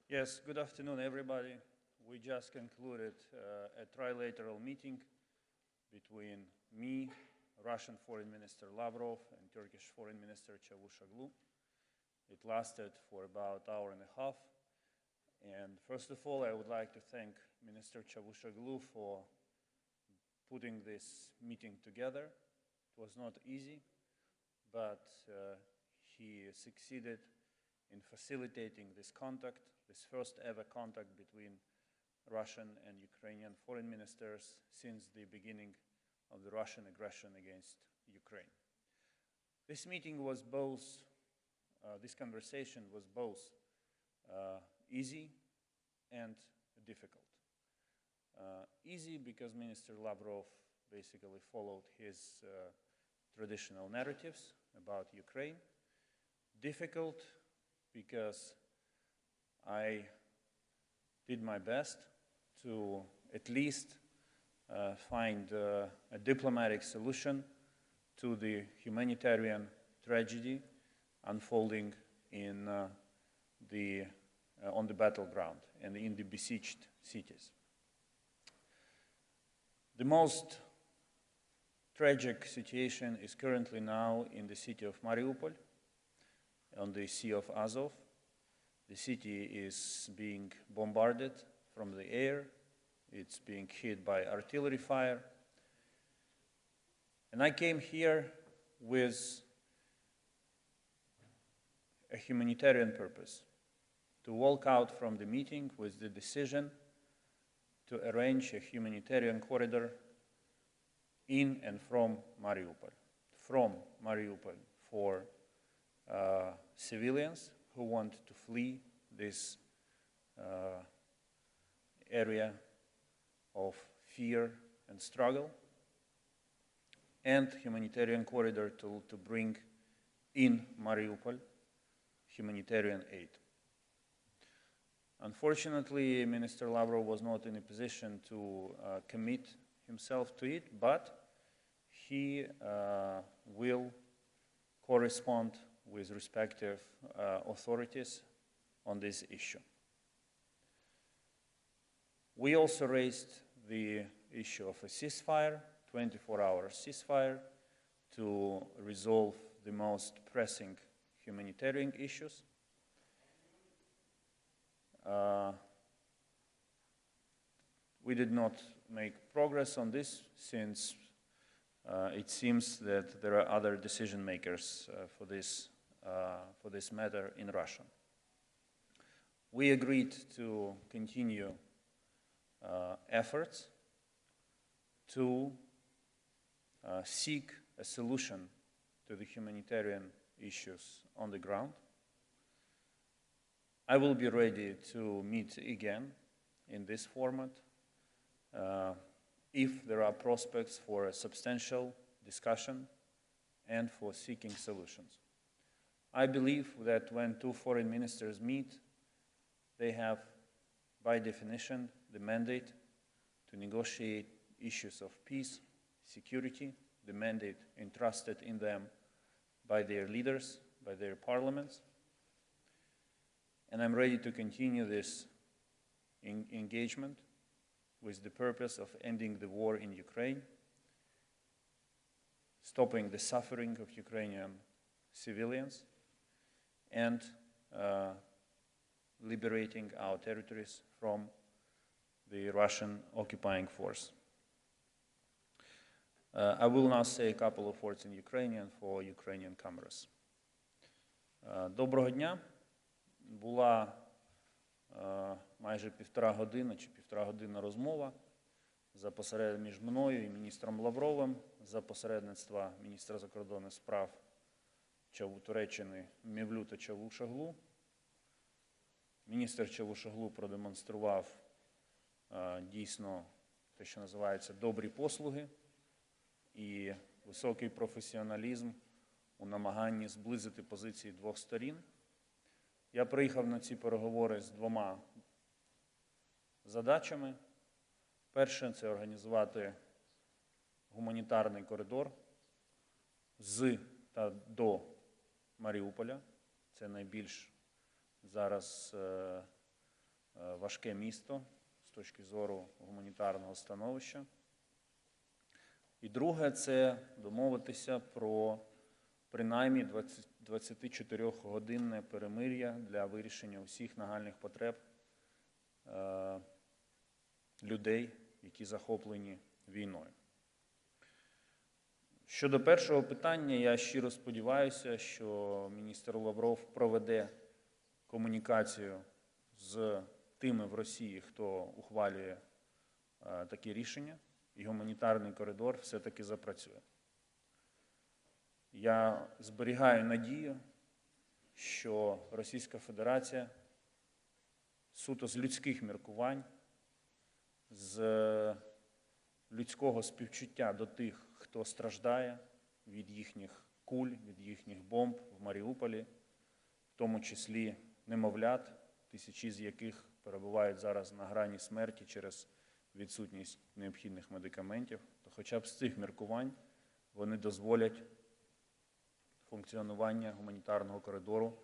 Yes, good afternoon, everybody. We just concluded a trilateral meeting between me, Russian Foreign Minister Lavrov, and Turkish Foreign Minister Çavuşoğlu. It lasted for about an hour and a half. And first of all, I would like to thank Minister Çavuşoğlu for putting this meeting together. It was not easy, but he succeeded in facilitating this contact, this first ever contact between Russian and Ukrainian foreign ministers since the beginning of the Russian aggression against Ukraine. This meeting was both, this conversation was both easy and difficult. Easy because Minister Lavrov basically followed his traditional narratives about Ukraine. Difficult because I did my best to at least find a diplomatic solution to the humanitarian tragedy unfolding in on the battleground and in the besieged cities. The most tragic situation is currently now in the city of Mariupol, on the Sea of Azov. The city is being bombarded from the air. It's being hit by artillery fire. And I came here with a humanitarian purpose, to walk out from the meeting with the decision to arrange a humanitarian corridor in and from Mariupol for civilians who want to flee this area of fear and struggle, and humanitarian corridor to bring in Mariupol humanitarian aid. Unfortunately, Minister Lavrov was not in a position to commit himself to it, but he will correspond with respective authorities on this issue. We also raised the issue of a ceasefire, 24-hour ceasefire, to resolve the most pressing humanitarian issues. We did not make progress on this since it seems that there are other decision makers for this matter in Russia. We agreed to continue efforts to seek a solution to the humanitarian issues on the ground. I will be ready to meet again in this format if there are prospects for a substantial discussion and for seeking solutions. I believe that when two foreign ministers meet, they have, by definition, the mandate to negotiate issues of peace, security, the mandate entrusted in them by their leaders, by their parliaments. And I'm ready to continue this engagement with the purpose of ending the war in Ukraine, stopping the suffering of Ukrainian civilians, and liberating our territories from the Russian occupying force. I will now say a couple of words in Ukrainian for Ukrainian cameras. Доброго дня. Була майже півтора години розмова між мною і міністром Лавровим за посередництва міністра закордонних справ Туреччини Мевлюта Чавушоглу. Міністр Чавушоглу продемонстрував дійсно те, що називається добрі послуги і високий професіоналізм у намаганні зблизити позиції двох сторін. Я приїхав на ці переговори з двома задачами. Перше – це організувати гуманітарний коридор з та до Маріуполя. Це найбільш зараз важке місто з точки зору гуманітарного становища. І друге – це домовитися про принаймні 24-годинне перемир'я для вирішення усіх нагальних потреб людей, які захоплені війною. Щодо першого питання, я щиро сподіваюся, що міністр Лавров проведе комунікацію з тими в Росії, хто ухвалює такі рішення, і гуманітарний коридор все-таки запрацює. Я зберігаю надію, що Російська Федерація суто з людських міркувань, з людського співчуття до тих, хто страждає від їхніх куль, від їхніх бомб в Маріуполі, в тому числі немовлят, тисячі з яких перебувають зараз на грані смерті через відсутність необхідних медикаментів, то хоча б з цих міркувань вони дозволять функціонування гуманітарного коридору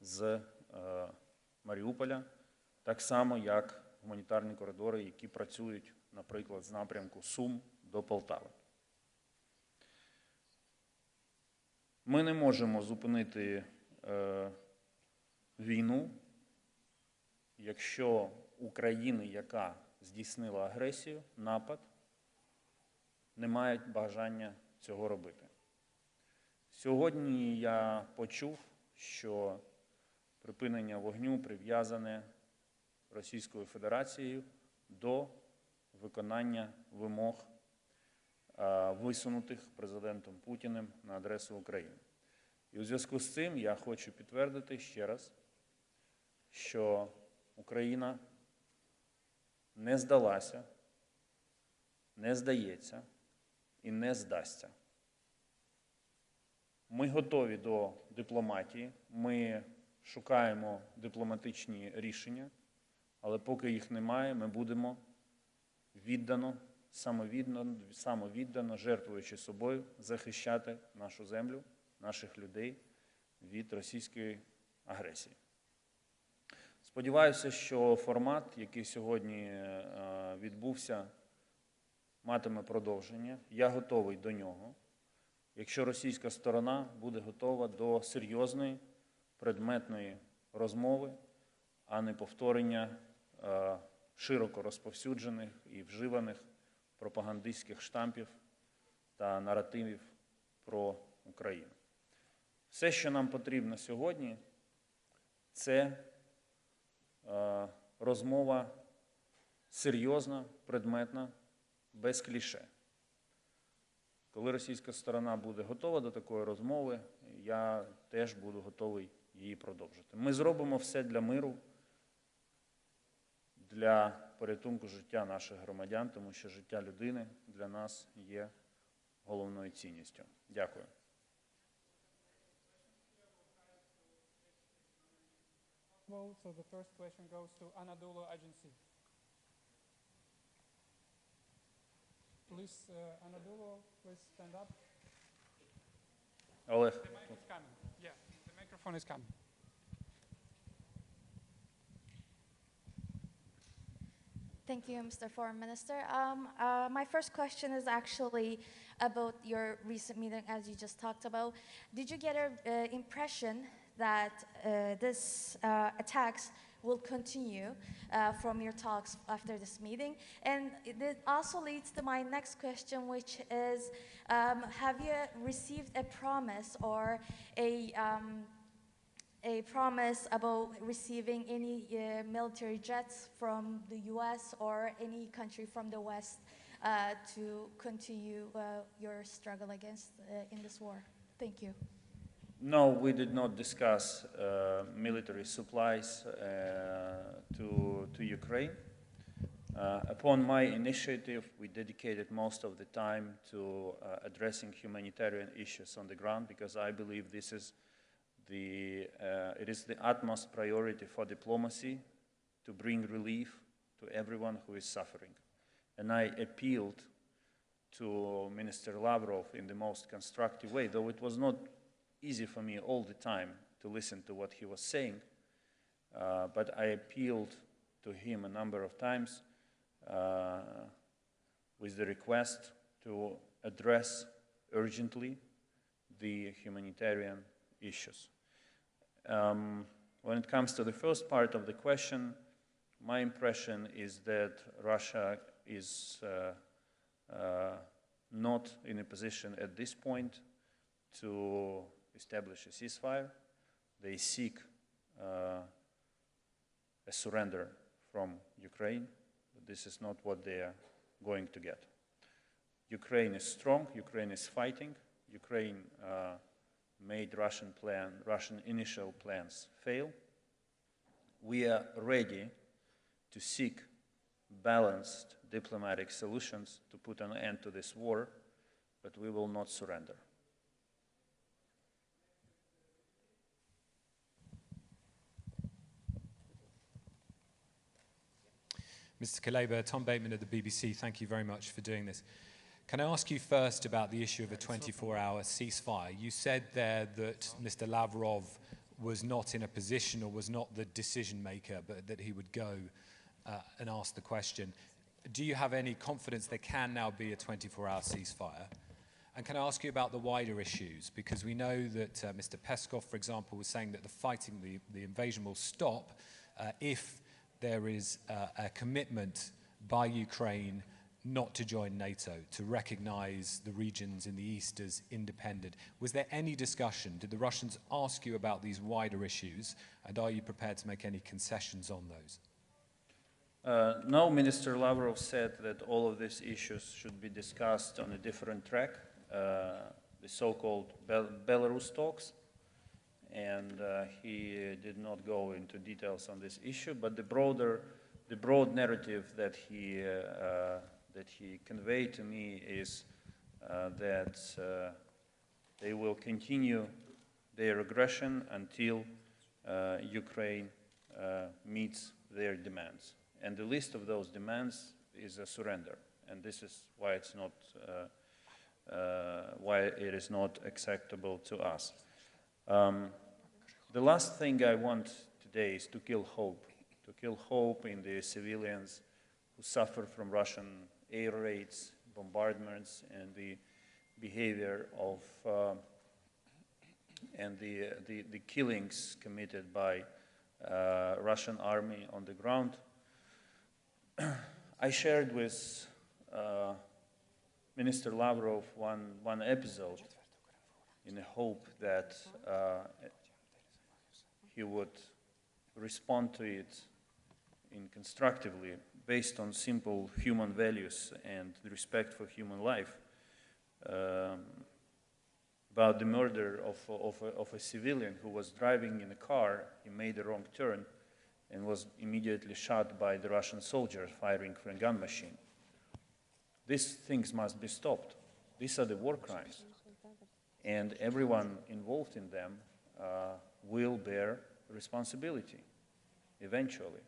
з Маріуполя, так само, як гуманітарні коридори, які працюють, наприклад, з напрямку Сум до Полтави. Ми не можемо зупинити війну, якщо у країни, яка здійснила агресію, напад, не мають бажання цього робити. Сьогодні я почув, що припинення вогню прив'язане Російською Федерацією до виконання вимог, висунутих президентом Путіним на адресу України. І у зв'язку з цим я хочу підтвердити ще раз, що Україна не здалася, не здається і не здасться. Ми готові до дипломатії, ми шукаємо дипломатичні рішення, але поки їх немає, ми будемо віддано, самовіддано, жертвуючи собою, захищати нашу землю, наших людей від російської агресії. Сподіваюся, що формат, який сьогодні відбувся, матиме продовження. Я готовий до нього. Якщо російська сторона буде готова до серйозної, предметної розмови, а не повторення широко розповсюджених і вживаних пропагандистських штампів та наративів про Україну. Все, що нам потрібно сьогодні, це розмова серйозна, предметна, без кліше. Коли російська сторона буде готова до такої розмови, я теж буду готовий її продовжити. Ми зробимо все для миру, для порятунку життя наших громадян, тому що життя людини для нас є головною цінністю. Дякую. So the first question goes to Anadolu Agency. Please, Anadolu, please stand up. Олег. The mic is coming. Yeah, the microphone is coming. Thank you, Mr. Foreign Minister. My first question is actually about your recent meeting, as you just talked about. Did you get an impression that this attacks will continue from your talks after this meeting? And it also leads to my next question, which is, have you received a promise or a promise about receiving any military jets from the US or any country from the West to continue your struggle against in this war? Thank you. No, we did not discuss military supplies to Ukraine. Upon my initiative, we dedicated most of the time to addressing humanitarian issues on the ground, because I believe this is it is the utmost priority for diplomacy to bring relief to everyone who is suffering. And I appealed to Minister Lavrov in the most constructive way, though it was not easy for me all the time to listen to what he was saying, but I appealed to him a number of times with the request to address urgently the humanitarian issues. When it comes to the first part of the question, my impression is that Russia is not in a position at this point to establish a ceasefire. They seek a surrender from Ukraine, but this is not what they are going to get. Ukraine is strong, Ukraine is fighting, Ukraine made Russian initial plans fail. We are ready to seek balanced diplomatic solutions to put an end to this war, but we will not surrender. Mr. Kuleba, Tom Bateman of the BBC, thank you very much for doing this. Can I ask you first about the issue of a 24-hour ceasefire? You said there that Mr. Lavrov was not in a position or was not the decision maker, but that he would go and ask the question. Do you have any confidence there can now be a 24-hour ceasefire? And can I ask you about the wider issues? Because we know that Mr. Peskov, for example, was saying that the fighting, the invasion will stop if there is a commitment by Ukraine not to join NATO, to recognize the regions in the east as independent. Was there any discussion? Did the Russians ask you about these wider issues? And are you prepared to make any concessions on those? No, Minister Lavrov said that all of these issues should be discussed on a different track, the so-called Belarus talks. And he did not go into details on this issue, but the broad narrative that he conveyed to me is that they will continue their aggression until Ukraine meets their demands. And the list of those demands is a surrender. And this is why it's not, why it is not acceptable to us. The last thing I want today is to kill hope in the civilians who suffer from Russian air raids, bombardments, and the behavior of and the killings committed by Russian army on the ground. I shared with Minister Lavrov one episode in the hope that he would respond to it constructively, based on simple human values and respect for human life, about the murder of a civilian who was driving in a car. He made a wrong turn and was immediately shot by the Russian soldiers firing from a gun machine. These things must be stopped. These are the war crimes. And everyone involved in them will bear responsibility eventually.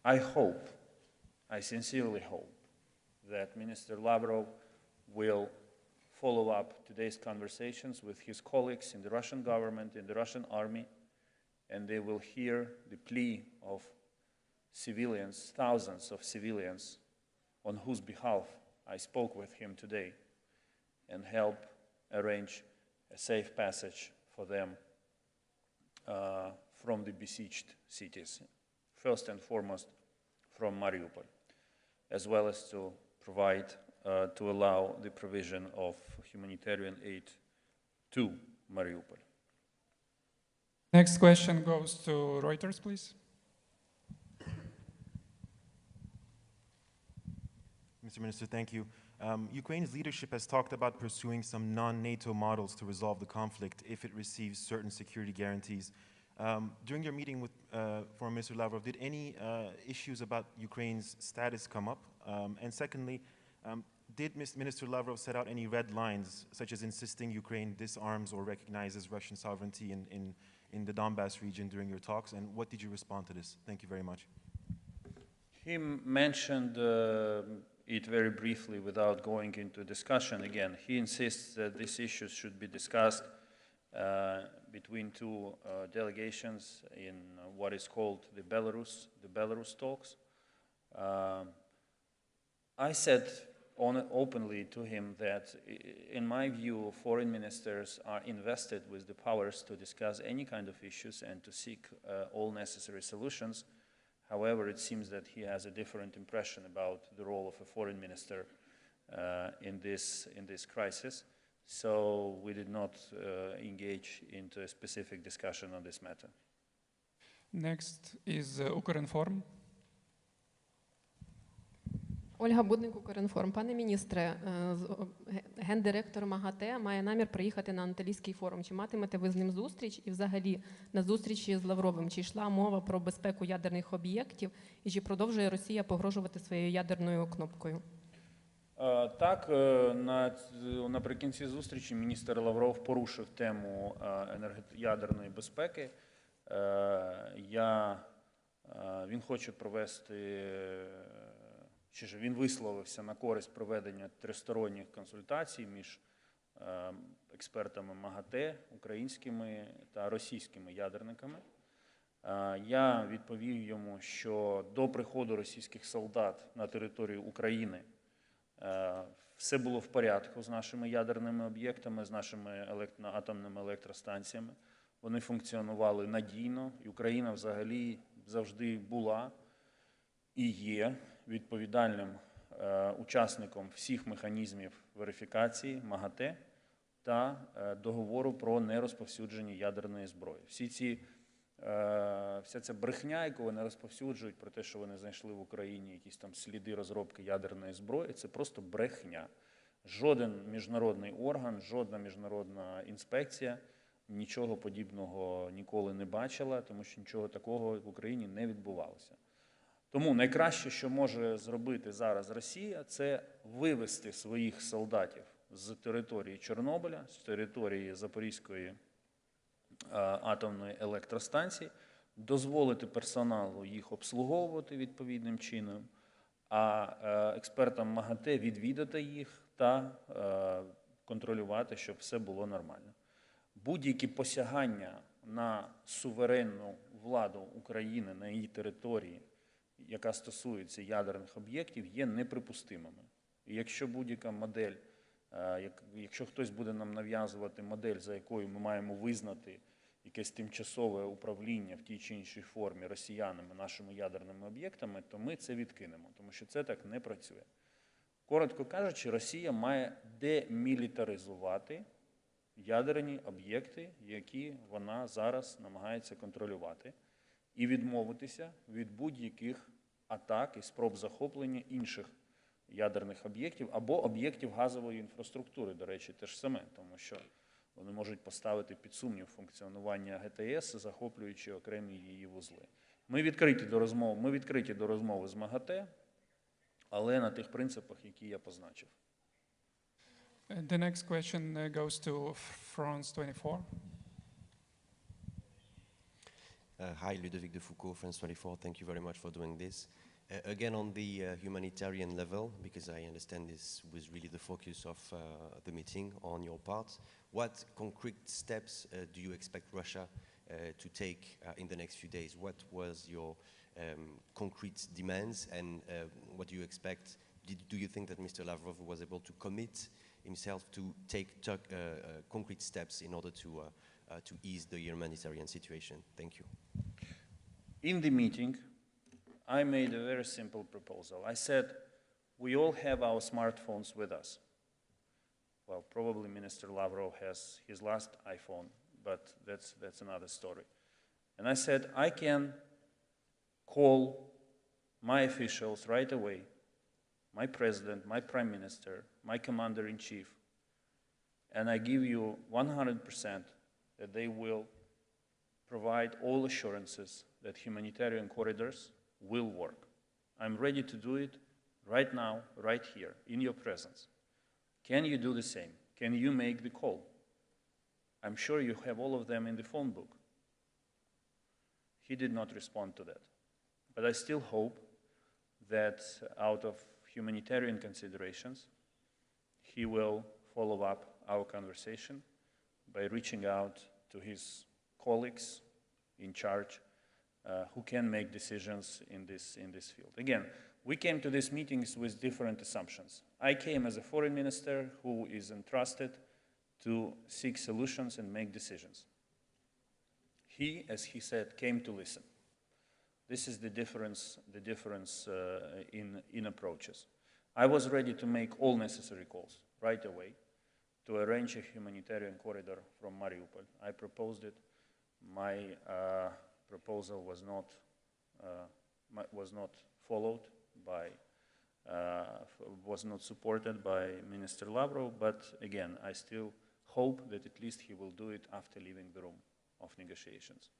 I hope, I sincerely hope, that Minister Lavrov will follow up today's conversations with his colleagues in the Russian government, in the Russian army, and they will hear the plea of civilians, thousands of civilians, on whose behalf I spoke with him today, and help arrange a safe passage for them from the besieged cities, first and foremost from Mariupol, as well as to provide, to allow the provision of humanitarian aid to Mariupol. Next question goes to Reuters, please. Mr. Minister, thank you. Ukraine's leadership has talked about pursuing some non-NATO models to resolve the conflict if it receives certain security guarantees. During your meeting with Foreign Minister Lavrov, did any issues about Ukraine's status come up? And secondly, did Minister Lavrov set out any red lines, such as insisting Ukraine disarms or recognizes Russian sovereignty in the Donbass region during your talks? And what did you respond to this? Thank you very much. He mentioned it very briefly without going into discussion again. He insists that these issues should be discussed between two delegations in what is called the Belarus talks. I said openly to him that, in my view, foreign ministers are invested with the powers to discuss any kind of issues and to seek all necessary solutions. However, it seems that he has a different impression about the role of a foreign minister in this crisis. So we did not engage into a specific discussion on this matter. Next is Ukrinform. Ольга Будник, Укрінформ. Пане міністре, гендиректор МАГАТЕ має намір приїхати на Анталійський форум. Чи матимете ви з ним зустріч? І взагалі на зустрічі з Лавровим, чи йшла мова про безпеку ядерних об'єктів? І чи продовжує Росія погрожувати своєю ядерною кнопкою? Так, наприкінці зустрічі міністр Лавров порушив тему ядерної безпеки. Він хоче провести, він висловився на користь проведення тристоронніх консультацій між експертами МАГАТЕ, українськими та російськими ядерниками. Я відповів йому, що до приходу російських солдат на територію України все було в порядку з нашими ядерними об'єктами, з нашими атомними електростанціями. Вони функціонували надійно, і Україна взагалі завжди була і є відповідальним учасником всіх механізмів верифікації МАГАТЕ та договору про нерозповсюдження ядерної зброї. Вся ця брехня, яку вони розповсюджують про те, що вони знайшли в Україні якісь там сліди розробки ядерної зброї, це просто брехня. Жоден міжнародний орган, жодна міжнародна інспекція нічого подібного ніколи не бачила, тому що нічого такого в Україні не відбувалося. Тому найкраще, що може зробити зараз Росія, це вивести своїх солдатів з території Чорнобиля, з території Запорізької атомної електростанції, дозволити персоналу їх обслуговувати відповідним чином, а експертам МАГАТЕ відвідати їх та контролювати, щоб все було нормально. Будь-які посягання на суверенну владу України на її території, яка стосується ядерних об'єктів, є неприпустимими. І якщо будь-яка модель, якщо хтось буде нам нав'язувати модель, за якою ми маємо визнати якесь тимчасове управління в тій чи іншій формі росіянами нашими ядерними об'єктами, то ми це відкинемо, тому що це так не працює. Коротко кажучи, Росія має демілітаризувати ядерні об'єкти, які вона зараз намагається контролювати, і відмовитися від будь-яких атак і спроб захоплення інших ядерних об'єктів або об'єктів газової інфраструктури, до речі, те ж саме, тому що вони можуть поставити під сумнів функціонування ГТС, захоплюючи окремі її вузли. Ми відкриті до розмови з МАГАТЕ, але на тих принципах, які я позначив. The next question goes to France 24. Hi, Ludovic de Foucault, France 24. Thank you very much for doing this. Again, on the humanitarian level, because I understand this was really the focus of the meeting on your part, what concrete steps do you expect Russia to take in the next few days? What was your concrete demands, and what do you expect? Do you think that Mr. Lavrov was able to commit himself to take concrete steps in order to ease the humanitarian situation? Thank you. In the meeting, I made a very simple proposal. I said, we all have our smartphones with us. Well, probably Minister Lavrov has his last iPhone, but that's another story. And I said, I can call my officials right away, my president, my prime minister, my commander-in-chief, and I give you 100% that they will provide all assurances that humanitarian corridors will work. I'm ready to do it right now, right here, in your presence. Can you do the same? Can you make the call? I'm sure you have all of them in the phone book. He did not respond to that. But I still hope that out of humanitarian considerations, he will follow up our conversation by reaching out to his colleagues in charge who can make decisions in this field. Again, we came to these meetings with different assumptions. I came as a foreign minister who is entrusted to seek solutions and make decisions. He, as he said, came to listen. This is the difference in approaches. I was ready to make all necessary calls right away to arrange a humanitarian corridor from Mariupol. I proposed it. My proposal was not followed by, was not supported by Minister Lavrov, but again, I still hope that at least he will do it after leaving the room of negotiations.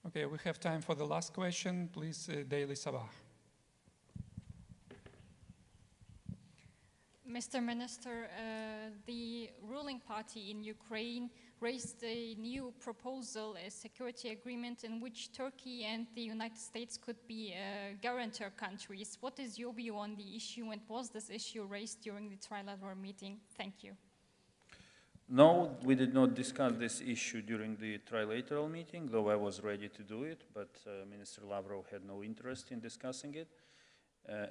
Okay, we have time for the last question. Please, Daily Sabah. Mr. Minister, the ruling party in Ukraine raised a new proposal, a security agreement in which Turkey and the United States could be guarantor countries. What is your view on the issue, and was this issue raised during the trilateral meeting? Thank you. No, we did not discuss this issue during the trilateral meeting, though I was ready to do it, but Minister Lavrov had no interest in discussing it.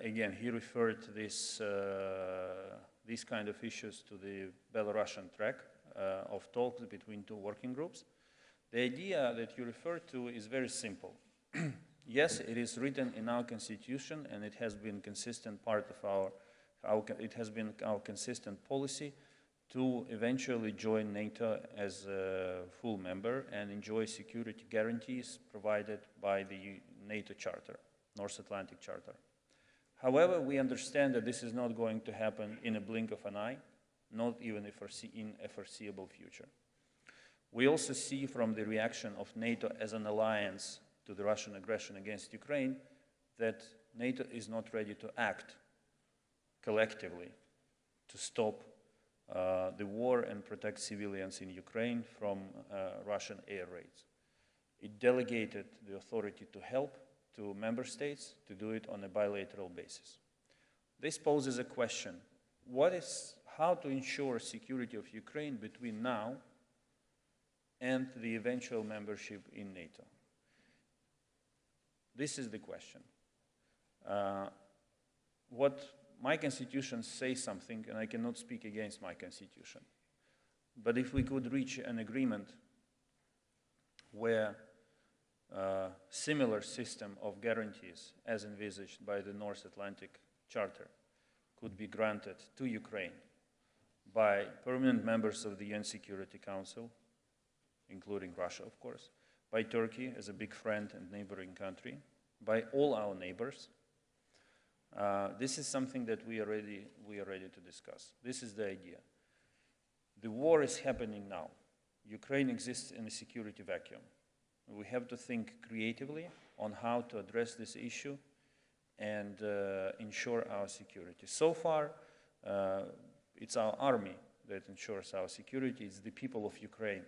Again, he referred these kind of issues to the Belarusian track of talks between two working groups. The idea that you referred to is very simple. Yes, it is written in our constitution, and it has been consistent part of our consistent policy to eventually join NATO as a full member and enjoy security guarantees provided by the NATO Charter, North Atlantic Charter. However, we understand that this is not going to happen in a blink of an eye, not even in a foreseeable future. We also see from the reaction of NATO as an alliance to the Russian aggression against Ukraine that NATO is not ready to act collectively to stop the war and protect civilians in Ukraine from Russian air raids. It delegated the authority to help to member states to do it on a bilateral basis. This poses a question: how to ensure security of Ukraine between now and the eventual membership in NATO? This is the question. My constitution says something, and I cannot speak against my constitution. But if we could reach an agreement where a similar system of guarantees as envisaged by the North Atlantic Charter could be granted to Ukraine by permanent members of the UN Security Council, including Russia, of course, by Turkey as a big friend and neighboring country, by all our neighbors, this is something that we are ready to discuss. This is the idea. The war is happening now. Ukraine exists in a security vacuum. We have to think creatively on how to address this issue and ensure our security. So far, it's our army that ensures our security. It's the people of Ukraine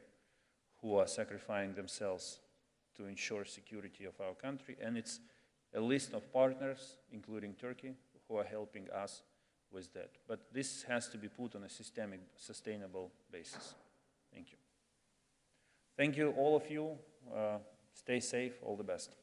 who are sacrificing themselves to ensure security of our country, and it's a list of partners, including Turkey, who are helping us with that. But this has to be put on a systemic, sustainable basis. Thank you. Thank you, all of you. Stay safe. All the best.